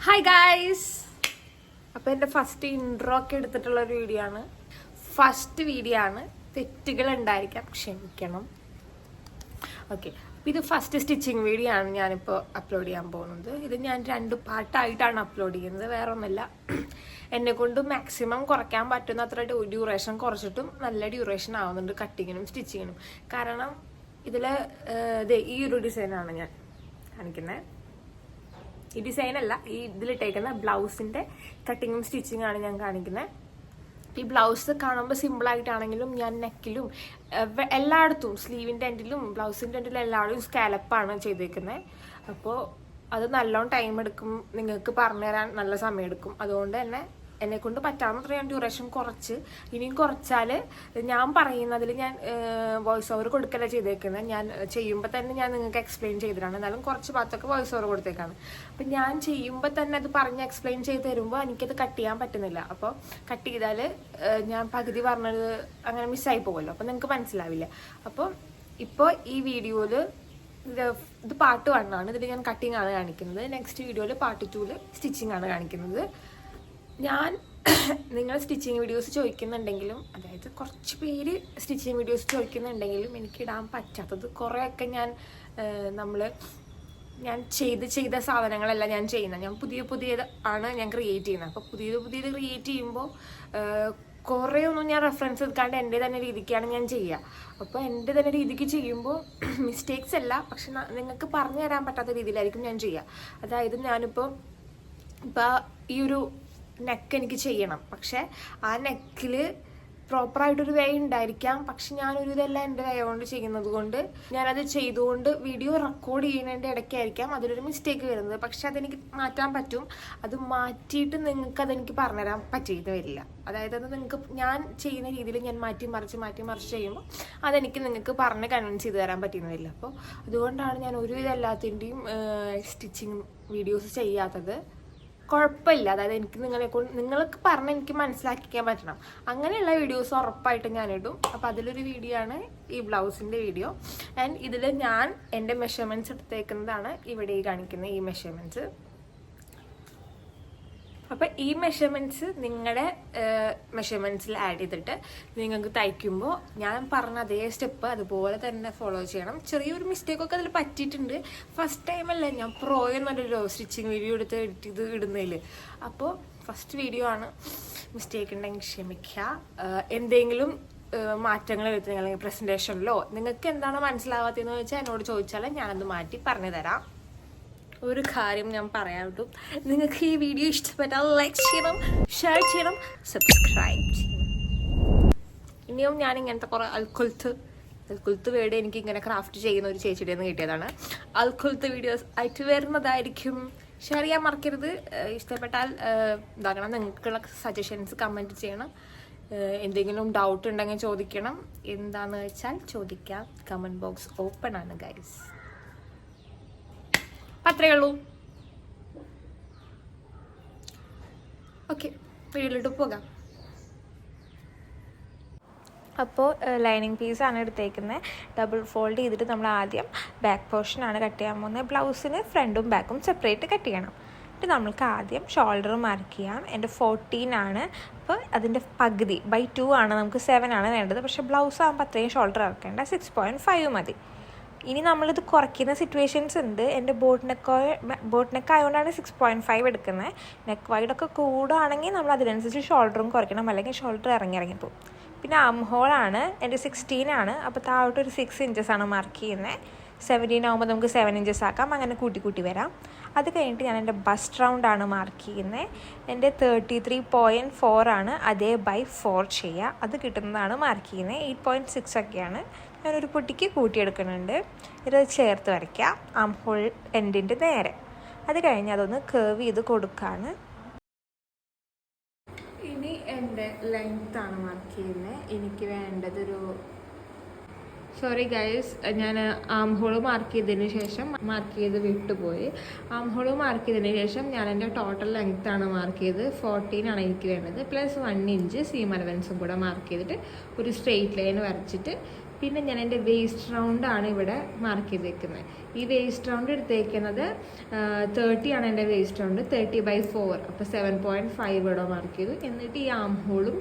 Hi guys. അപ്പോൾ എൻ്റെ first intro ഒക്കെ എടുത്തിട്ടുള്ളൊരു വീഡിയോ ആണ്. ഫസ്റ്റ് വീഡിയോ ആണ്, തെറ്റുകൾ ഉണ്ടായിരിക്കാം, ക്ഷമിക്കണം. ഓക്കെ, അപ്പോൾ ഇത് ഫസ്റ്റ് സ്റ്റിച്ചിങ് വീഡിയോ ആണ് ഞാനിപ്പോൾ അപ്ലോഡ് ചെയ്യാൻ പോകുന്നത്. ഇത് ഞാൻ 2 പാർട്ടായിട്ടാണ് അപ്ലോഡ് ചെയ്യുന്നത്. വേറെ ഒന്നുമില്ല, എന്നെക്കൊണ്ട് മാക്സിമം കുറയ്ക്കാൻ പറ്റുന്ന അത്ര ഡ്യൂറേഷൻ കുറച്ചിട്ടും നല്ല ഡ്യൂറേഷൻ ആവുന്നുണ്ട് കട്ടിങ്ങിനും സ്റ്റിച്ചിങ്ങിനും. കാരണം ഇതിൽ ഈ ഒരു ഡിസൈനാണ് ഞാൻ കാണിക്കുന്നത്. ഈ ഡിസൈനല്ല, ഈ ഇതിലിട്ടേക്കുന്ന ബ്ലൗസിൻ്റെ കട്ടിങ്ങും സ്റ്റിച്ചിങ് ആണ് ഞാൻ കാണിക്കുന്നത്. ഈ ബ്ലൗസ് കാണുമ്പോൾ സിമ്പിളായിട്ടാണെങ്കിലും ഞാൻ നെക്കിലും എല്ലായിടത്തും സ്ലീവിൻ്റെ എൻഡിലും ബ്ലൗസിൻ്റെ എൻഡിലും എല്ലായിടും സ്കാലപ്പാണ് ചെയ്തേക്കുന്നത്. അപ്പോൾ അത് നല്ലോണം ടൈം എടുക്കും, നിങ്ങൾക്ക് പറഞ്ഞുതരാൻ നല്ല സമയം എടുക്കും. അതുകൊണ്ട് തന്നെ എന്നെക്കൊണ്ട് പറ്റാവുന്നത്ര ഞാൻ ഡ്യൂറേഷൻ കുറച്ച്, ഇനിയും കുറച്ചാൽ ഞാൻ പറയുന്നതിൽ ഞാൻ വോയിസ് ഓവർ കൊടുക്കല്ല ചെയ്തേക്കുന്നത്. ഞാൻ ചെയ്യുമ്പോൾ തന്നെ ഞാൻ നിങ്ങൾക്ക് എക്സ്പ്ലെയിൻ ചെയ്തിട്ടാണ്, എന്നാലും കുറച്ച് ഭാഗത്തൊക്കെ വോയിസ് ഓവർ കൊടുത്തേക്കാണ്. അപ്പം ഞാൻ ചെയ്യുമ്പോൾ തന്നെ അത് പറഞ്ഞ് എക്സ്പ്ലെയിൻ ചെയ്ത് തരുമ്പോൾ എനിക്കത് കട്ട് ചെയ്യാൻ പറ്റുന്നില്ല. അപ്പോൾ കട്ട് ചെയ്താൽ ഞാൻ പകുതി പറഞ്ഞത് അങ്ങനെ മിസ്സായി പോകുമല്ലോ, അപ്പം നിങ്ങൾക്ക് മനസ്സിലാവില്ല. അപ്പോൾ ഇപ്പോൾ ഈ വീഡിയോയിൽ ഇത് പാർട്ട് 1 ആണ്. ഇതിൽ ഞാൻ കട്ടിങ് ആണ് കാണിക്കുന്നത്. നെക്സ്റ്റ് വീഡിയോയിൽ പാർട്ട് 2 സ്റ്റിച്ചിങ് ആണ് കാണിക്കുന്നത്. ഞാൻ നിങ്ങൾ സ്റ്റിച്ചിങ് വീഡിയോസ് ചോദിക്കുന്നുണ്ടെങ്കിലും, അതായത് കുറച്ച് പേര് സ്റ്റിച്ചിങ് വീഡിയോസ് ചോദിക്കുന്നുണ്ടെങ്കിലും എനിക്ക് ഇടാൻ പറ്റാത്തത് കുറേയൊക്കെ ഞാൻ ചെയ്ത സാധനങ്ങളല്ല ഞാൻ ചെയ്യുന്നത്. ഞാൻ പുതിയത് ആണ് ഞാൻ ക്രിയേറ്റ് ചെയ്യുന്നത്. അപ്പോൾ പുതിയത് ക്രിയേറ്റ് ചെയ്യുമ്പോൾ കുറേ ഒന്നും ഞാൻ റെഫറൻസ് എടുക്കാണ്ട് എൻ്റെ തന്നെ രീതിക്കാണ് ഞാൻ ചെയ്യുക. അപ്പോൾ എൻ്റെ തന്നെ രീതിക്ക് ചെയ്യുമ്പോൾ മിസ്റ്റേക്സ് അല്ല, പക്ഷെ നിങ്ങൾക്ക് പറഞ്ഞു തരാൻ പറ്റാത്ത രീതിയിലായിരിക്കും ഞാൻ ചെയ്യുക. അതായത് ഞാനിപ്പോൾ ഈ ഒരു നെക്ക് എനിക്ക് ചെയ്യണം, പക്ഷെ ആ നെക്കിൽ പ്രോപ്പറായിട്ടൊരു വേ ഉണ്ടായിരിക്കാം. പക്ഷെ ഞാനൊരു ഇതെല്ലാം എൻ്റെ വേ കൊണ്ട് ചെയ്യുന്നത് കൊണ്ട് ഞാനത് ചെയ്തുകൊണ്ട് വീഡിയോ റെക്കോർഡ് ചെയ്യുന്നതിൻ്റെ ഇടയ്ക്കായിരിക്കാം അതിലൊരു മിസ്റ്റേക്ക് വരുന്നത്. പക്ഷെ അതെനിക്ക് മാറ്റാൻ പറ്റും. അത് മാറ്റിയിട്ട് നിങ്ങൾക്ക് അതെനിക്ക് പറഞ്ഞുതരാൻ പറ്റിയിട്ട് വരില്ല. അതായത് അത് നിങ്ങൾക്ക് ഞാൻ ചെയ്യുന്ന രീതിയിൽ ഞാൻ മാറ്റി മറിച്ച് ചെയ്യുമ്പോൾ അതെനിക്ക് നിങ്ങൾക്ക് പറഞ്ഞ് കൺവിൻസ് ചെയ്ത് തരാൻ പറ്റുന്നില്ല. അപ്പോൾ അതുകൊണ്ടാണ് ഞാൻ ഒരുവിധം എല്ലാത്തിൻ്റെയും സ്റ്റിച്ചിങ് വീഡിയോസ് ചെയ്യാത്തത്. കുഴപ്പമില്ല, അതായത് എനിക്ക് നിങ്ങൾക്ക് പറഞ്ഞ് എനിക്ക് മനസ്സിലാക്കിക്കാൻ പറ്റണം. അങ്ങനെയുള്ള വീഡിയോസ് ഉറപ്പായിട്ട് ഞാനിടും. അപ്പോൾ അതിലൊരു വീഡിയോ ആണ് ഈ ബ്ലൗസിൻ്റെ വീഡിയോ. ആൻഡ് ഇതിൽ ഞാൻ എൻ്റെ മെഷർമെൻറ്റ്സ് എടുത്തേക്കുന്നതാണ് ഇവിടെ ഈ കാണിക്കുന്ന ഈ മെഷർമെൻറ്റ്സ്. അപ്പോൾ ഈ മെഷർമെൻറ്റ്സ് നിങ്ങളുടെ മെഷർമെൻറ്റ്സിൽ ആഡ് ചെയ്തിട്ട് നിങ്ങൾക്ക് തയ്ക്കുമ്പോൾ ഞാൻ പറഞ്ഞ അതേ സ്റ്റെപ്പ് അതുപോലെ തന്നെ ഫോളോ ചെയ്യണം. ചെറിയൊരു മിസ്റ്റേക്കൊക്കെ അതിൽ പറ്റിയിട്ടുണ്ട്. ഫസ്റ്റ് ടൈമല്ലേ ഞാൻ എന്നൊരു സ്റ്റിച്ചിങ് വീഡിയോ എടുത്ത് എഡിറ്റ് ചെയ്ത് ഇടുന്നതിൽ. അപ്പോൾ ഫസ്റ്റ് വീഡിയോ ആണ്, മിസ്റ്റേക്ക് ഉണ്ടെങ്കിൽ ക്ഷമിക്കുക. എന്തെങ്കിലും മാറ്റങ്ങൾ വരുത്തുക, അല്ലെങ്കിൽ പ്രസൻറ്റേഷനിലോ നിങ്ങൾക്ക് എന്താണ് മനസ്സിലാവാത്തതെന്ന് വെച്ചാൽ എന്നോട് ചോദിച്ചാൽ ഞാനത് മാറ്റി പറഞ്ഞു തരാം. ഒരു കാര്യം ഞാൻ പറയാൻ വിട്ടും, നിങ്ങൾക്ക് ഈ വീഡിയോ ഇഷ്ടപ്പെട്ടാൽ ലൈക്ക് ചെയ്യണം, ഷെയർ ചെയ്യണം, സബ്സ്ക്രൈബ് ചെയ്യണം. ഇനിയും ഞാൻ ഇങ്ങനത്തെ കുറേ അൽക്കുലത്ത് വേർഡ് എനിക്ക് ഇങ്ങനെ ക്രാഫ്റ്റ് ചെയ്യുന്ന ഒരു ചേച്ചിയുടെ നിന്ന് കിട്ടിയതാണ്. അൽക്കുലത്ത് വീഡിയോസ് ആയിട്ട് വരുന്നതായിരിക്കും. ഷെയർ ചെയ്യാൻ മറക്കരുത്. ഇഷ്ടപ്പെട്ടാൽ ഇതാക്കണം. നിങ്ങൾക്കുള്ള സജഷൻസ് കമൻറ്റ് ചെയ്യണം. എന്തെങ്കിലും ഡൗട്ട് ഉണ്ടെങ്കിൽ ചോദിക്കണം. എന്താണെന്ന് വെച്ചാൽ ചോദിക്കാം. കമൻറ്റ് ബോക്സ് ഓപ്പൺ ആണ് ഗൈസ്. അത്രയേ ഉള്ളൂ. ഓക്കെ, വീട്ടിലോട്ട് പോകാം. അപ്പോൾ ലൈനിങ് പീസാണ് എടുത്തേക്കുന്നത്. ഡബിൾ ഫോൾഡ് ചെയ്തിട്ട് നമ്മൾ ആദ്യം ബാക്ക് പോർഷനാണ് കട്ട് ചെയ്യാൻ പോകുന്നത്. ബ്ലൗസിന് ഫ്രണ്ടും ബാക്കും സെപ്പറേറ്റ് കട്ട് ചെയ്യണം. എന്നിട്ട് നമ്മൾക്ക് ആദ്യം ഷോൾഡർ മാർക്ക് ചെയ്യാം. എൻ്റെ 14 ആണ്. അപ്പോൾ അതിൻ്റെ പകുതി by 2 ആണ്, നമുക്ക് 7 ആണ് വേണ്ടത്. പക്ഷേ ബ്ലൗസ് ആകുമ്പോൾ അത്രയും ഷോൾഡർ ഇറക്കേണ്ട, 6.5 മതി. ഇനി നമ്മളിത് കുറയ്ക്കുന്ന സിറ്റുവേഷൻസ് ഉണ്ട്. എൻ്റെ ബോട്ട് നെക്ക് ആയതുകൊണ്ടാണ് 6.5 എടുക്കുന്നത്. നെക്ക് വൈഡൊക്കെ കൂടുകയാണെങ്കിൽ നമ്മൾ അതിനനുസരിച്ച് ഷോൾഡറും കുറയ്ക്കണം, അല്ലെങ്കിൽ ഷോൾഡർ ഇറങ്ങിപ്പോവും. പിന്നെ ആം ഹോളാണ് എൻ്റെ 16 ആണ്. അപ്പോൾ താഴോട്ടൊരു 6 ഇഞ്ചസ് ആണ് മാർക്ക് ചെയ്യുന്നത്. 17 ആകുമ്പോൾ നമുക്ക് 7 ഇഞ്ചസ് ആക്കാം, അങ്ങനെ കൂട്ടി വരാം. അത് കഴിഞ്ഞിട്ട് ഞാൻ എൻ്റെ ബസ്റ്റ് റൗണ്ടാണ് മാർക്ക് ചെയ്യുന്നത്. എൻ്റെ 33.4 ആണ്, അതേ by 4 ചെയ്യുക. അത് കിട്ടുന്നതാണ് മാർക്ക് ചെയ്യുന്നത്. 8.6 ഒക്കെയാണ്. ഞാനൊരു പൊട്ടിക്ക് കൂട്ടിയെടുക്കുന്നുണ്ട്. ഇത് ചേർത്ത് വരയ്ക്കുക ആം ഹോൾ എൻഡിൻ്റെ നേരെ. അത് കഴിഞ്ഞ് അതൊന്ന് കേർവ് ചെയ്ത് കൊടുക്കുകയാണ്. ഇനി എൻ്റെ ലെങ്ത്താണ് മാർക്ക് ചെയ്യുന്നത്. എനിക്ക് വേണ്ടതൊരു സോറി ഗൈസ്, ഞാൻ ആം ഹോള് മാർക്ക് ചെയ്ത് വിട്ടുപോയി. ആം ഹോള് മാർക്ക് ചെയ്തതിന് ശേഷം ഞാൻ എൻ്റെ ടോട്ടൽ ലെങ്ത്താണ് മാർക്ക് ചെയ്ത് 14 ആണ് എനിക്ക് വേണ്ടത്. +1 ഇഞ്ച് സീം അലവൻസും കൂടെ മാർക്ക് ചെയ്തിട്ട് ഒരു സ്ട്രെയിറ്റ് ലൈൻ വരച്ചിട്ട് പിന്നെ ഞാൻ എൻ്റെ വേസ്റ്റ് റൗണ്ടാണ് ഇവിടെ മാർക്ക് ചെയ്തേക്കുന്നത്. ഈ വേസ്റ്റ് റൗണ്ട് എടുത്തേക്കുന്നത് 30 ആണ് എൻ്റെ വേസ്റ്റ് റൗണ്ട്, 30/4. അപ്പോൾ 7.5 ഇവിടെ മാർക്ക് ചെയ്തു. എന്നിട്ട് ഈ ആം ഹോളും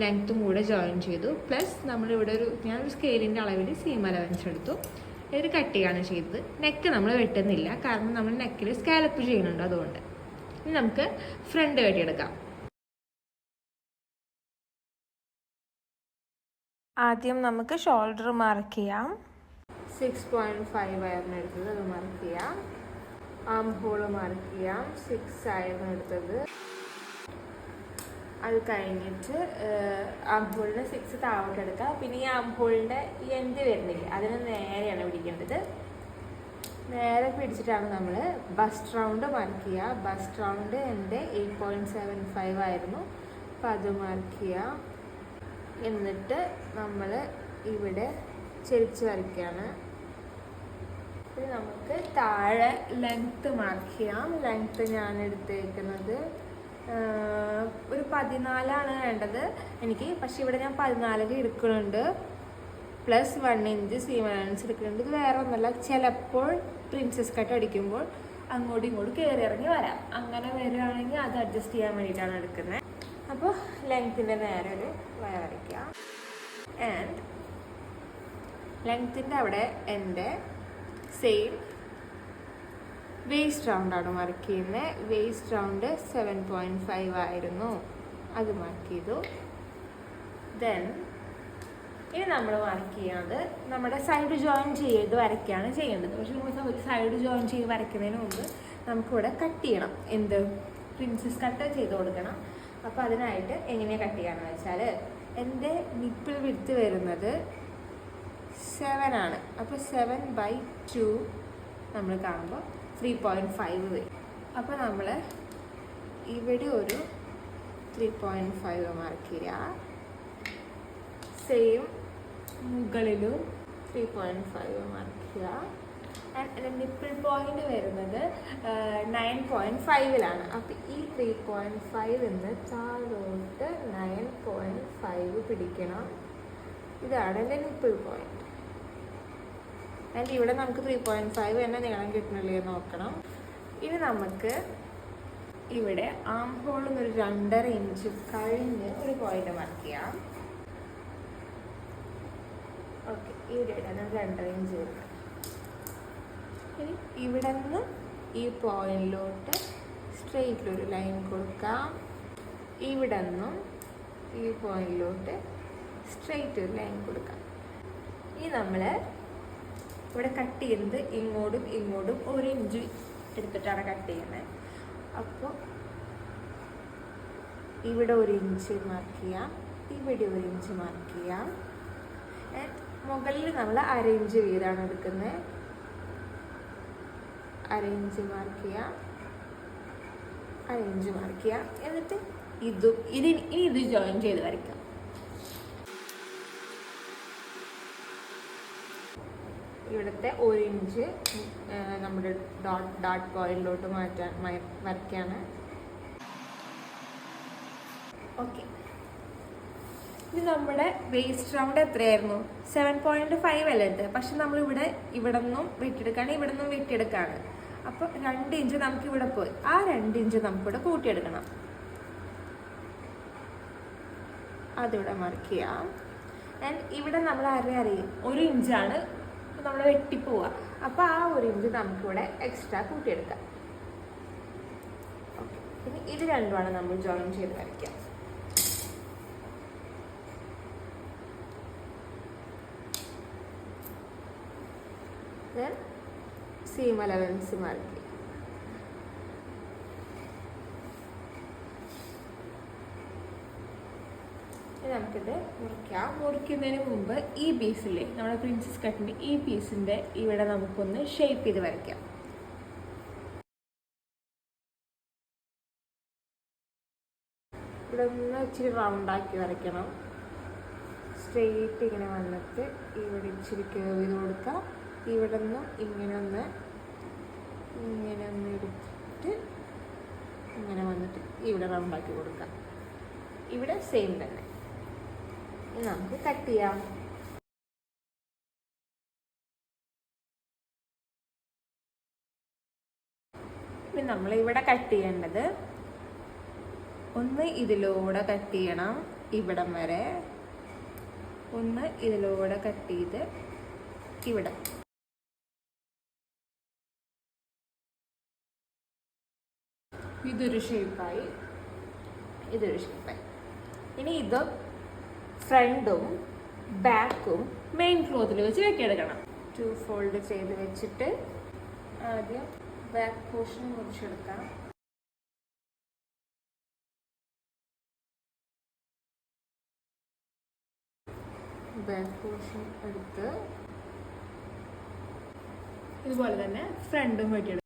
ലെങ്ത്തും കൂടെ ജോയിൻ ചെയ്തു. പ്ലസ് നമ്മളിവിടെ ഞാനൊരു സ്കെയിലിൻ്റെ അളവിൽ സീം അലവൻസ് എടുത്തു. ഒരു കട്ടിയാണ് ചെയ്തത്. നെക്ക് നമ്മൾ വെട്ടുന്നില്ല, കാരണം നമ്മൾ നെക്കിൽ സ്കാലപ്പ് ചെയ്യുന്നുണ്ട്, അതുകൊണ്ട്. ഇനി നമുക്ക് ഫ്രണ്ട് വെട്ടിയെടുക്കാം. ആദ്യം നമുക്ക് ഷോൾഡർ മാർക്ക് ചെയ്യാം. 6.5 ആയിരുന്നു എടുത്തത്, അത് മാർക്ക് ചെയ്യാം. ആം ഹോൾ മാർക്ക് ചെയ്യാം. 6 ആയിരുന്നു എടുത്തത്. അത് കഴിഞ്ഞിട്ട് ആം ഹോളിന് 6 താഴോട്ട് എടുക്കാം. പിന്നെ ഈ ആം ഹോളിൻ്റെ ഈ എൻഡ് വരുന്നില്ല, അതിന് നേരെയാണ് പിടിക്കേണ്ടത്. നേരെ പിടിച്ചിട്ടാണ് നമ്മൾ ബസ്റ്റ് റൗണ്ട് മാർക്ക് ചെയ്യുക. ബസ്റ്റ് റൗണ്ട് എൻ്റെ 8.75 ആയിരുന്നു, അപ്പോൾ അത് മാർക്ക് ചെയ്യാം. എന്നിട്ട് നമ്മൾ ഇവിടെ ചെരിച്ച് വരയ്ക്കുകയാണ്. ഇനി നമുക്ക് താഴെ ലെങ്ത്ത് മാർക്ക് ചെയ്യാം. ലെങ്ത്ത് ഞാൻ എടുത്തേക്കുന്നത് ഒരു 14 വേണ്ടത് എനിക്ക്, പക്ഷെ ഇവിടെ ഞാൻ 14 എടുക്കുന്നുണ്ട്. പ്ലസ് 1 ഇഞ്ച് സീം അലവൻസ് എടുക്കുന്നുണ്ട്. ഇത് വേറെ ഒന്നുമല്ല, ചിലപ്പോൾ പ്രിൻസസ് കട്ട് അടിക്കുമ്പോൾ അങ്ങോട്ടും ഇങ്ങോട്ടും കയറി ഇറങ്ങി വരാം. അങ്ങനെ വരികയാണെങ്കിൽ അത് അഡ്ജസ്റ്റ് ചെയ്യാൻ വേണ്ടിയിട്ടാണ് എടുക്കുന്നത്. അപ്പോൾ ലെങ്ത്തിൻ്റെ നേരെ ഒരു വര വരയ്ക്കുക. ആൻഡ് ലെങ്ത്തിൻ്റെ അവിടെ എൻ്റെ സെയിം വേസ്റ്റ് റൗണ്ടാണ് മാർക്ക് ചെയ്യുന്നത്. വേസ്റ്റ് റൗണ്ട് 7.5 ആയിരുന്നു, അത് മാർക്ക് ചെയ്തു. ദെൻ ഇനി നമ്മൾ മാർക്ക് ചെയ്യുന്നത് നമ്മുടെ സൈഡ് ജോയിൻ ചെയ്ത് വരയ്ക്കുകയാണ് ചെയ്യേണ്ടത്. പക്ഷെ നമ്മൾ സൈഡ് ജോയിൻ ചെയ്ത് വരയ്ക്കുന്നതിന് മുമ്പ് നമുക്കിവിടെ കട്ട് ചെയ്യണം. എന്ത് പ്രിൻസസ് കട്ട് ചെയ്ത് കൊടുക്കണം. അപ്പോൾ അതിനായിട്ട് എങ്ങനെയാണ് കട്ട് ചെയ്യാന്ന് വെച്ചാൽ, എൻ്റെ നിപ്പിൾ വിഡ്ത്ത് വരുന്നത് 7 ആണ്. അപ്പോൾ 7/2 നമ്മൾ കാണുമ്പോൾ 3.5 വരും. അപ്പോൾ നമ്മൾ ഇവിടെ ഒരു 3.5 മാർക്ക് ചെയ്യുക. സെയിം മുകളിലും 3.5 മാർക്ക് ചെയ്യുക. എൻ്റെ നിപ്പിൾ പോയിന്റ് വരുന്നത് 9.5ലാണ്. അപ്പം ഈ 3.5 നിന്ന് താഴോട്ട് 9.5 പിടിക്കണം. ഇതാണ് എൻ്റെ നിപ്പിൾ പോയിന്റ്. ആൻഡ് ഇവിടെ നമുക്ക് 3.5 തന്നെ നീളം കിട്ടണില്ലേ നോക്കണം. ഇനി നമുക്ക് ഇവിടെ ആം ഹോളിൽ നിന്ന് ഒരു 2.5 ഇഞ്ച് കഴിഞ്ഞ് ഒരു പോയിന്റ് മാർക്ക് ചെയ്യാം. ഓക്കെ, ഇവിടെ 2.5 ഇഞ്ച് വരും. ഇനി ഇവിടെ നിന്ന് ഈ പോയിന്റിലോട്ട് സ്ട്രെയിറ്റിലൊരു ലൈൻ കൊടുക്കാം. ഇവിടെ നിന്നും ഈ പോയിന്റിലോട്ട് സ്ട്രെയിറ്റ് ഒരു ലൈൻ കൊടുക്കാം. ഇനി നമ്മൾ ഇവിടെ കട്ട് ചെയ്യുന്നത് ഇങ്ങോട്ടും ഇങ്ങോട്ടും 1 ഇഞ്ച് എടുത്തിട്ടാണ് കട്ട് ചെയ്യുന്നത്. അപ്പോൾ ഇവിടെ 1 ഇഞ്ച് മാർക്ക് ചെയ്യാം, ഇവിടെ 1 ഇഞ്ച് മാർക്ക് ചെയ്യാം. മുകളിൽ നമ്മൾ 1/2 ഇഞ്ച് വീതമാണ് എടുക്കുന്നത്. 1/2 ഇഞ്ച് മാർക്ക് ചെയ്യാം, 1/2 ഇഞ്ച് മാർക്ക് ചെയ്യാം. എന്നിട്ട് ഇത് ജോയിൻ ചെയ്ത് വരയ്ക്കാം. ഇവിടുത്തെ 1 ഇഞ്ച് നമ്മുടെ ഡോട്ട് പോയിന്റിലോട്ട് വരയ്ക്കാണ്. ഓക്കെ, ഇത് നമ്മുടെ വേസ്റ്റ് റൗണ്ട് എത്രയായിരുന്നു? 7.5 അല്ലേ ഇത്. പക്ഷെ നമ്മളിവിടെ നിന്നും വെട്ടിയെടുക്കുകയാണ്, ഇവിടെ നിന്നും വെട്ടിയെടുക്കുകയാണ്. അപ്പോൾ 2 ഇഞ്ച് നമുക്ക് ഇവിടെ പോയി, ആ 2 ഇഞ്ച് നമുക്കിവിടെ കൂട്ടിയെടുക്കണം. അതിവിടെ മാർക്ക് ചെയ്യാം. ആൻഡ് ഇവിടെ നമ്മൾ അറിയാം 1 ഇഞ്ചാണ് നമ്മൾ വെട്ടിപ്പോവുക. അപ്പോൾ ആ 1 ഇഞ്ച് നമുക്കിവിടെ എക്സ്ട്രാ കൂട്ടിയെടുക്കാം. ഓക്കെ, പിന്നെ ഇത് രണ്ടുമാണ് നമ്മൾ ജോയിൻ ചെയ്ത് വരയ്ക്കുക. സീം അലവൻസ് മാർക്ക് ചെയ്യും. നമുക്കിത് മുറിക്കാം. മുറിക്കുന്നതിന് മുമ്പ് ഈ പീസില്ലേ, നമ്മുടെ പ്രിൻസസ് കട്ടിൻ്റെ ഈ പീസിൻ്റെ ഇവിടെ നമുക്കൊന്ന് ഷേപ്പ് ചെയ്ത് വരയ്ക്കാം. ഇവിടെ ഒന്ന് ഇച്ചിരി റൗണ്ടാക്കി വരയ്ക്കണം. സ്ട്രെയിറ്റ് ഇങ്ങനെ വന്നിട്ട് ഇവിടെ ഇച്ചിരി കേവ് ചെയ്ത് കൊടുക്കാം. ഇവിടെ നിന്ന് ഇങ്ങനെ ഒന്ന് എടുത്തിട്ട് ഇങ്ങനെ വന്നിട്ട് ഇവിടെ റൗണ്ടാക്കി കൊടുക്കാം. ഇവിടെ സെയിം തന്നെ. നമുക്ക് കട്ട് ചെയ്യാം. നമ്മൾ ഇവിടെ കട്ട് ചെയ്യേണ്ടത്, ഒന്ന് ഇതിലൂടെ കട്ട് ചെയ്യണം ഇവിടം വരെ, ഒന്ന് ഇതിലൂടെ കട്ട് ചെയ്ത് ഇവിടെ. ഇതൊരു ഷേപ്പായി, ഇതൊരു ഷേപ്പായി. ഇനി ഇത് ഫ്രണ്ടും ബാക്കും മെയിൻ ക്ലോത്തിൽ വെച്ച് വെട്ടിയെടുക്കണം. 2 ഫോൾഡ് ചെയ്ത് വെച്ചിട്ട് ആദ്യം ബാക്ക് പോർഷൻ മുറിച്ചെടുക്കാം. ബാക്ക് പോർഷൻ എടുത്ത് ഇതുപോലെ തന്നെ ഫ്രണ്ടും വെട്ടിയെടുക്കാം.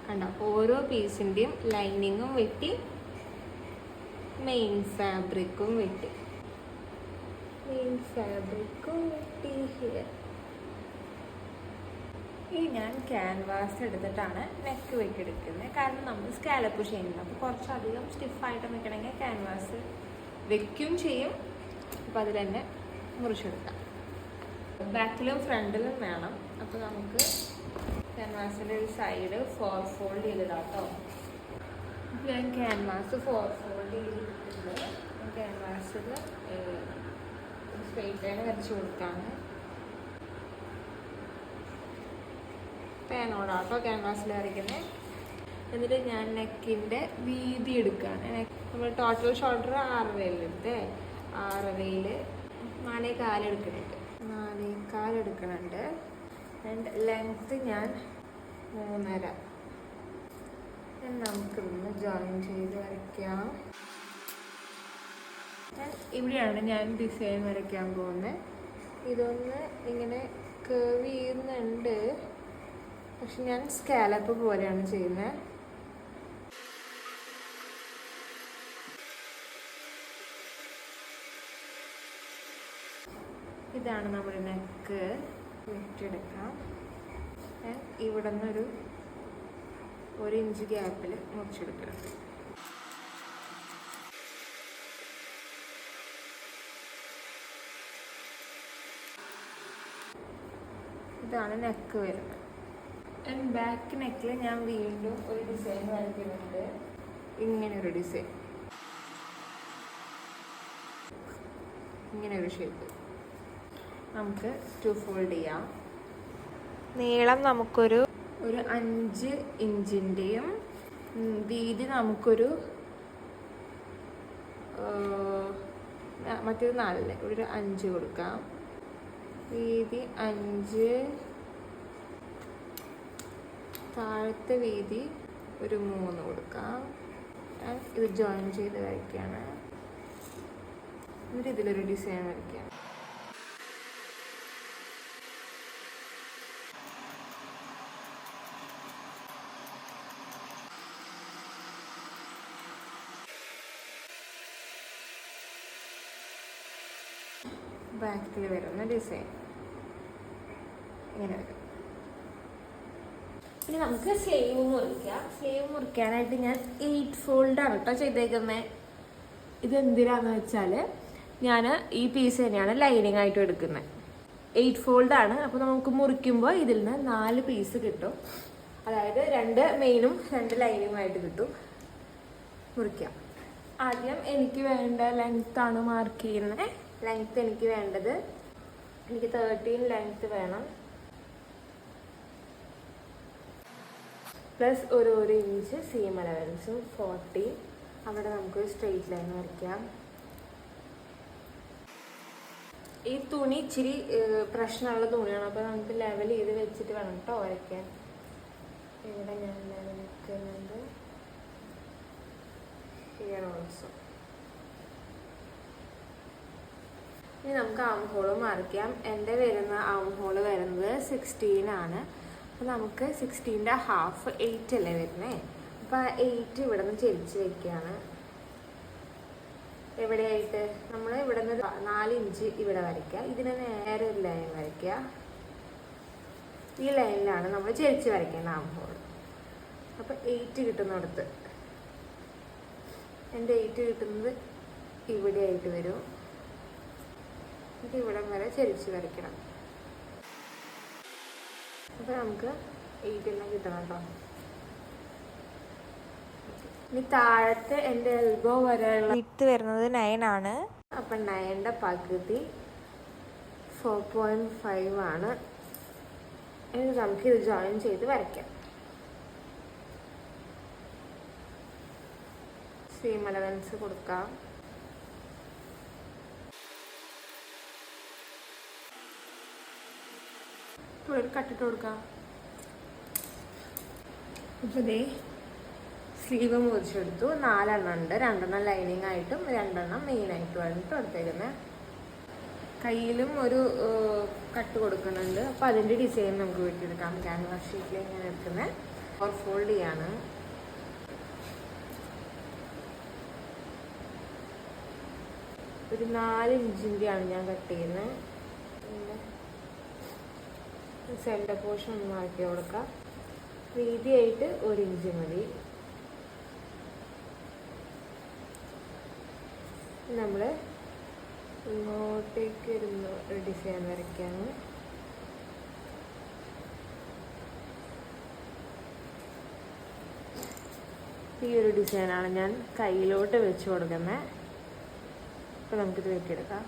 കണ്ടോ, ഓരോ പീസിൻ്റെയും ലൈനിങ്ങും വെട്ടി, മെയിൻ ഫാബ്രിക്കും വെട്ടി, ഹിയർ. ഈ ഞാൻ ക്യാൻവാസ് എടുത്തിട്ടാണ് നെക്ക് വെട്ടിയെടുക്കുന്നത്. കാരണം നമ്മൾ സ്കാലപ്പ് ചെയ്യുന്നത്, അപ്പോൾ കുറച്ചധികം സ്റ്റിഫായിട്ട് നിൽക്കണമെങ്കിൽ ക്യാൻവാസ് വെക്കും ചെയ്യും. അപ്പോൾ അതിൽ തന്നെ മുറിച്ചെടുക്കാം. ബാക്കിലും ഫ്രണ്ടിലും വേണം. അപ്പോൾ നമുക്ക് ക്യാൻവാസിൻ്റെ ഒരു സൈഡ് 4 ഫോൾഡ് ചെയ്തിടാം കേട്ടോ. ഞാൻ ക്യാൻവാസ് 4 ഫോൾഡ് ചെയ്തിട്ടുണ്ട്. ക്യാൻവാസിൽ സ്ട്രെയിറ്റ് ലൈൻ വരച്ച് കൊടുക്കാണ്. പേനോടാട്ടോ ക്യാൻവാസിൽ വരയ്ക്കുന്നത്. എന്നിട്ട് ഞാൻ നെക്കിൻ്റെ വീതി എടുക്കുകയാണ്. നമ്മൾ ടോട്ടൽ ഷോൾഡർ 6.5 എടുത്ത് 6.5 4.25 എടുക്കുന്നുണ്ട്. 4.25 എടുക്കുന്നുണ്ട്. ആൻഡ് ലെങ്ത്ത് ഞാൻ 3.5. നമുക്കിതൊന്ന് ജോയിൻ ചെയ്ത് വരയ്ക്കാം. ഇവിടെയാണ് ഞാൻ ഡിസൈൻ വരയ്ക്കാൻ പോകുന്നത്. ഇതൊന്ന് ഇങ്ങനെ കേർവ് ചെയ്യുന്നുണ്ട്, പക്ഷെ ഞാൻ സ്കാലപ്പ് പോലെയാണ് ചെയ്യുന്നത്. ഇതാണ് നമ്മുടെ നെക്ക്. വെട്ടിയെടുക്കാം. ഇവിടെ നിന്നൊരു 1 ഇഞ്ച് ഗ്യാപ്പിൽ മുറിച്ചെടുക്കണം. ഇതാണ് നെക്ക് വരുന്നത്. ആൻഡ് ബാക്ക് നെക്കിൽ ഞാൻ വീണ്ടും ഒരു ഡിസൈൻ വരയ്ക്കുന്നുണ്ട്. ഇങ്ങനെയൊരു ഡിസൈൻ, ഇങ്ങനെയൊരു ഷേപ്പ്. നമുക്ക് 2 ഫോൾഡ് ചെയ്യാം. നീളം നമുക്കൊരു 5 ഇഞ്ചിൻ്റെയും വീതി നമുക്കൊരു മറ്റൊരു 4 ഒരു 5 കൊടുക്കാം. വീതി 5, താഴത്തെ വീതി ഒരു 3 കൊടുക്കാം. ഇത് ജോയിൻ ചെയ്ത് വരയ്ക്കുകയാണ്. എന്നിട്ട് ഇതിലൊരു ഡിസൈൻ വരയ്ക്കാം. ബാക്കിൽ വരുന്ന ഡിസൈൻ ഇങ്ങനെ വരും. ഇനി നമുക്ക് സ്ലീവ് മുറിക്കാം. സ്ലീവ് മുറിക്കാനായിട്ട് ഞാൻ 8 ഫോൾഡാണ് കേട്ടോ ചെയ്തേക്കുന്നത്. ഇതെന്തിനാന്ന് വെച്ചാൽ ഞാൻ ഈ പീസ് തന്നെയാണ് ലൈനിങ് ആയിട്ട് എടുക്കുന്നത്. 8 ഫോൾഡാണ്. അപ്പോൾ നമുക്ക് മുറിക്കുമ്പോൾ ഇതിൽ നിന്ന് 4 പീസ് കിട്ടും. അതായത് 2 മെയിനും 2 ലൈനിങ്ങുമായിട്ട് കിട്ടും. മുറിക്കാം. ആദ്യം എനിക്ക് വേണ്ട ലെങ്ത്താണ് മാർക്ക് ചെയ്യുന്നത്. ലെങ്ത്ത് എനിക്ക് വേണ്ടത്, എനിക്ക് 13 ലെങ്ത്ത് വേണം. പ്ലസ് ഒരു ഇഞ്ച് സീം അലവൻസും 40. അവിടെ നമുക്കൊരു സ്ട്രെയിറ്റ് ലൈൻ വരയ്ക്കാം. ഈ തുണി ഇച്ചിരി പ്രശ്നമുള്ള തുണിയാണ്, അപ്പോൾ നമുക്ക് ലെവൽ ചെയ്ത് വെച്ചിട്ട് വേണം കേട്ടോ വരയ്ക്കാൻ. ഇവിടെ ഞാൻ ലെവൽ വെക്കുന്നുണ്ട്. Here also. ഇനി നമുക്ക് ആം ഹോൾ മാറിക്കാം. എൻ്റെ വരുന്ന ആം ഹോൾ വരുന്നത് 16 ആണ്. അപ്പോൾ നമുക്ക് 16ൻ്റെ ഹാഫ് 8 അല്ലേ വരുന്നത്. അപ്പോൾ 8 ഇവിടെ നിന്ന് ചെരിച്ച് വയ്ക്കുകയാണ്. എവിടെയായിട്ട് നമ്മൾ ഇവിടെ നിന്ന് 4 ഇഞ്ച് ഇവിടെ വരയ്ക്കുക. ഇതിന് നേരെ ഒരു ലൈൻ വരയ്ക്കുക. ഈ ലൈനിലാണ് നമ്മൾ ചെരിച്ച് വരയ്ക്കുന്നത് ആം ഹോൾ. അപ്പോൾ 8 കിട്ടുന്നിടത്ത് എൻ്റെ 8 കിട്ടുന്നത് ഇവിടെ ആയിട്ട് വരും. ഇത് ഇവിടം വരെ ചരിച്ച് വരയ്ക്കണം. അപ്പോൾ നമുക്ക് 8 എല്ലാം കിട്ടണം കേട്ടോ. ഇനി താഴത്തെ എൻ്റെ എൽബോ വരെയുള്ള വിഡ്ത്ത് വരുന്നത് 9 ആണ്. അപ്പം 9ന്റെ പകുതി 4.5 ആണ്. ഇനി നമുക്കിത് ജോയിൻ ചെയ്ത് വരയ്ക്കാം. സെയിം അലവൻസ് കൊടുക്കാം. ഒരു കട്ടിട്ട് കൊടുക്കാം. ഇപ്പോൾ ദേ സ്ലീവ് മുറിച്ചെടുത്തു. 4 എണ്ണം ഉണ്ട്. 2 എണ്ണം ലൈനിങ് ആയിട്ടും 2 എണ്ണം മെയിനായിട്ടുമാണ് കൊടുത്തേക്കുന്നത്. കയ്യിലും ഒരു കട്ട് കൊടുക്കുന്നുണ്ട്. അപ്പോൾ അതിൻ്റെ ഡിസൈൻ നമുക്ക് വെട്ടിയെടുക്കാം. ക്യാൻവാസ് ഷീറ്റിൽ ഇങ്ങനെ എടുക്കുന്നത് ഓർ ഫോൾഡ് ചെയ്യാണ്. ഒരു 4 ഇഞ്ചിൻ്റെയാണ് ഞാൻ കട്ട് ചെയ്യുന്നത്. സെൻറ്റർ പോർഷൻ ഒന്ന് മാറ്റി കൊടുക്കാം. വീതിയായിട്ട് 1 ഇഞ്ച് മതി. നമ്മൾ ഇങ്ങോട്ടേക്ക് ഒരു ഡിസൈൻ വരയ്ക്കാണ്. ഈ ഒരു ഡിസൈനാണ് ഞാൻ കയ്യിലോട്ട് വെച്ച് കൊടുക്കുന്നത്. അപ്പോൾ നമുക്കിത് വെട്ടിയെടുക്കാം.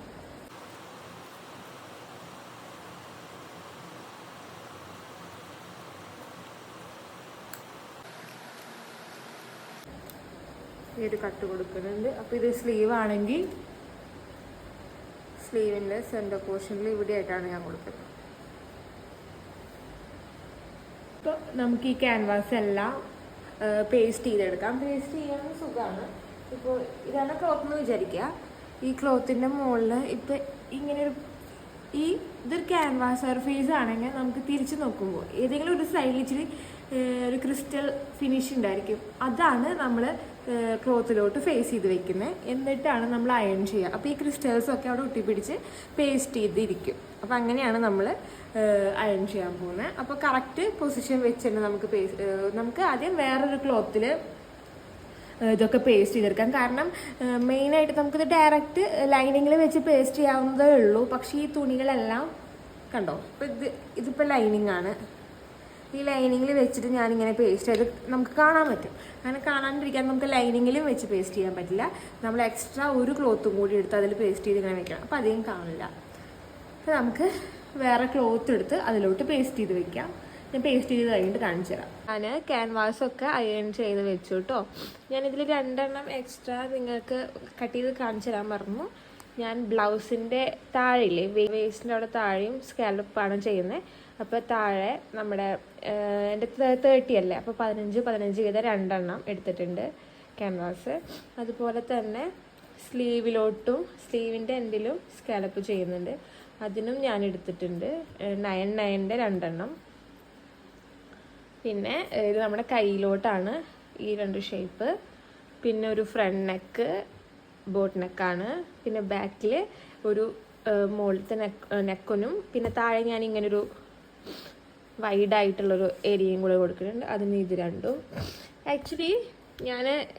ഈ ഒരു കട്ട് കൊടുക്കുന്നുണ്ട്. അപ്പോൾ ഇത് സ്ലീവ് ആണെങ്കിൽ സ്ലീവിൻ്റെ സെൻറ്റർ പോർഷനിൽ ഇവിടെ ആയിട്ടാണ് ഞാൻ കൊടുക്കുന്നത്. അപ്പോൾ നമുക്ക് ഈ ക്യാൻവാസ് എല്ലാം പേസ്റ്റ് ചെയ്തെടുക്കാം. പേസ്റ്റ് ചെയ്യാൻ സുഖമാണ്. ഇപ്പോൾ ഇതാണ് ക്ലോത്ത് എന്ന് വിചാരിക്കുക. ഈ ക്ലോത്തിൻ്റെ മുകളിൽ ഇപ്പം ഇങ്ങനെയൊരു ഇതൊരു ക്യാൻവാസ് സർഫേസ് ആണെങ്കിൽ നമുക്ക് തിരിച്ച് നോക്കുമ്പോൾ ഏതെങ്കിലും ഒരു സൈഡിൽ ഇച്ചിരി ഒരു ക്രിസ്റ്റൽ ഫിനിഷ് ഉണ്ടായിരിക്കും. അതാണ് നമ്മൾ ക്ലോത്തിലോട്ട് ഫേസ് ചെയ്ത് വെക്കുന്നത്. എന്നിട്ടാണ് നമ്മൾ അയൺ ചെയ്യുക. അപ്പോൾ ഈ ക്രിസ്റ്റൽസൊക്കെ അവിടെ ഒട്ടിപ്പിടിച്ച് പേസ്റ്റ് ചെയ്തിരിക്കും. അപ്പോൾ അങ്ങനെയാണ് നമ്മൾ അയൺ ചെയ്യാൻ പോകുന്നത്. അപ്പോൾ കറക്റ്റ് പൊസിഷൻ വെച്ചിട്ട് നമുക്ക് ആദ്യം വേറൊരു ക്ലോത്തിൽ ഇതൊക്കെ പേസ്റ്റ് ചെയ്തെടുക്കാം. കാരണം മെയിനായിട്ട് നമുക്കിത് ഡയറക്റ്റ് ലൈനിങ്ങിൽ വെച്ച് പേസ്റ്റ് ചെയ്യാവുന്നതേ ഉള്ളൂ. പക്ഷേ ഈ തുണികളെല്ലാം കണ്ടോ, ഇപ്പോൾ ഇതിപ്പോൾ ലൈനിങ് ആണ്. ഈ ലൈനിങ്ങിൽ വെച്ചിട്ട് ഞാനിങ്ങനെ പേസ്റ്റ് ചെയ്ത് നമുക്ക് കാണാൻ പറ്റും. അങ്ങനെ കാണാണ്ടിരിക്കാൻ നമുക്ക് ലൈനിങ്ങിലും വെച്ച് പേസ്റ്റ് ചെയ്യാൻ പറ്റില്ല. നമ്മൾ എക്സ്ട്രാ ഒരു ക്ലോത്തും കൂടി എടുത്ത് അതിൽ പേസ്റ്റ് ചെയ്ത് ഇങ്ങനെ വെക്കണം. അപ്പോൾ അധികം കാണില്ല. അപ്പോൾ നമുക്ക് വേറെ ക്ലോത്ത് എടുത്ത് അതിലോട്ട് പേസ്റ്റ് ചെയ്ത് വെക്കാം. ഞാൻ പേസ്റ്റ് ചെയ്ത് കഴിഞ്ഞിട്ട് കാണിച്ചു തരാം. ഞാൻ ക്യാൻവാസൊക്കെ അയൺ ചെയ്ത് വെച്ചു കേട്ടോ. ഞാനിതിൽ 2 എണ്ണം എക്സ്ട്രാ നിങ്ങൾക്ക് കട്ട് ചെയ്ത് കാണിച്ചു തരാൻ പറഞ്ഞു. ഞാൻ ബ്ലൗസിൻ്റെ താഴെയില്ലേ, വേസ്റ്റിൻ്റെ അവിടെ താഴെയും സ്കാലപ്പാണ് ചെയ്യുന്നത്. അപ്പോൾ താഴെ നമ്മുടെ എൻ്റെ 30 അല്ലേ, അപ്പോൾ 15 ചെയ്ത 2 എണ്ണം എടുത്തിട്ടുണ്ട് ക്യാൻവാസ്. അതുപോലെ തന്നെ സ്ലീവിലോട്ടും സ്ലീവിൻ്റെ എൻഡിലും സ്കാലപ്പ് ചെയ്യുന്നുണ്ട്. അതിനും ഞാൻ എടുത്തിട്ടുണ്ട് 9ന്റെ 2 എണ്ണം. പിന്നെ ഇത് നമ്മുടെ കയ്യിലോട്ടാണ് ഈ 2 ഷേപ്പ്. പിന്നെ ഒരു ഫ്രണ്ട് നെക്ക് ബോട്ട് നെക്കാണ്. പിന്നെ ബാക്കിൽ ഒരു മുകളിലത്തെ നെക്കൊനും പിന്നെ താഴെ ഞാൻ ഇങ്ങനൊരു വൈഡായിട്ടുള്ളൊരു ഏരിയയും കൂടെ കൊടുക്കുന്നുണ്ട്. അതിന് ഇത് 2. ആക്ച്വലി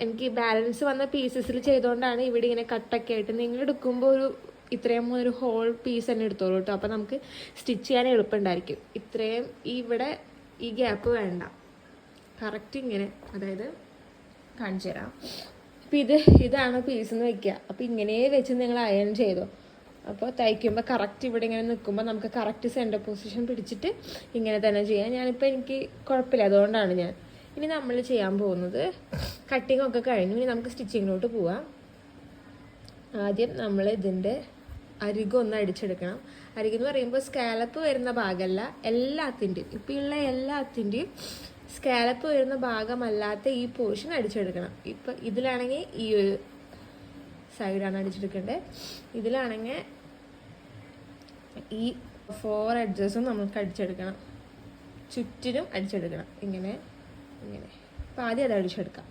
എനിക്ക് ബാലൻസ് വന്ന പീസസിൽ ചെയ്തുകൊണ്ടാണ് ഇവിടെ ഇങ്ങനെ കട്ടൊക്കെ ആയിട്ട്. നിങ്ങൾ എടുക്കുമ്പോൾ ഇത്രയും ഒരു ഹോൾ പീസ് തന്നെ എടുത്തോളൂ കേട്ടോ. അപ്പോൾ നമുക്ക് സ്റ്റിച്ച് ചെയ്യാൻ എളുപ്പമുണ്ടായിരിക്കും. ഇത്രയും ഇവിടെ ഈ ഗ്യാപ്പ് വേണ്ട. കറക്റ്റ് ഇങ്ങനെ, അതായത് കാണിച്ചു തരാം. അപ്പോൾ ഇതാണ് പീസെന്ന് വെക്കുക. അപ്പോൾ ഇങ്ങനെ വെച്ച് നിങ്ങൾ അയൺ ചെയ്തോ. അപ്പോൾ തയ്ക്കുമ്പോൾ കറക്റ്റ് ഇവിടെ ഇങ്ങനെ നിൽക്കുമ്പോൾ നമുക്ക് കറക്റ്റ് സെൻറ്റർ പൊസിഷൻ പിടിച്ചിട്ട് ഇങ്ങനെ തന്നെ ചെയ്യാം. എനിക്ക് കുഴപ്പമില്ല, അതുകൊണ്ടാണ് ഞാൻ. ഇനി നമ്മൾ ചെയ്യാൻ പോകുന്നത് കട്ടിങ് ഒക്കെ കഴിഞ്ഞു. ഇനി നമുക്ക് സ്റ്റിച്ചിങ്ങിലോട്ട് പോവാം. ആദ്യം നമ്മൾ ഇതിൻ്റെ അരികൊന്ന് അടിച്ചെടുക്കണം. അരികെന്ന് പറയുമ്പോൾ സ്കാലപ്പ് വരുന്ന ഭാഗമല്ല, എല്ലാത്തിൻ്റെയും ഇപ്പോൾ ഉള്ള എല്ലാത്തിൻ്റെയും സ്കാലപ്പ് വരുന്ന ഭാഗമല്ലാത്ത ഈ പോർഷൻ അടിച്ചെടുക്കണം. ഇപ്പം ഇതിലാണെങ്കിൽ ഈ ഒരു സൈഡാണ് അടിച്ചെടുക്കേണ്ടത്. ഇതിലാണെങ്കിൽ ഈ 4 എഡ്ജസും നമുക്ക് അടിച്ചെടുക്കണം. ചുറ്റിനും അടിച്ചെടുക്കണം. ഇങ്ങനെ. അപ്പോൾ ആദ്യം അത് അടിച്ചെടുക്കാം.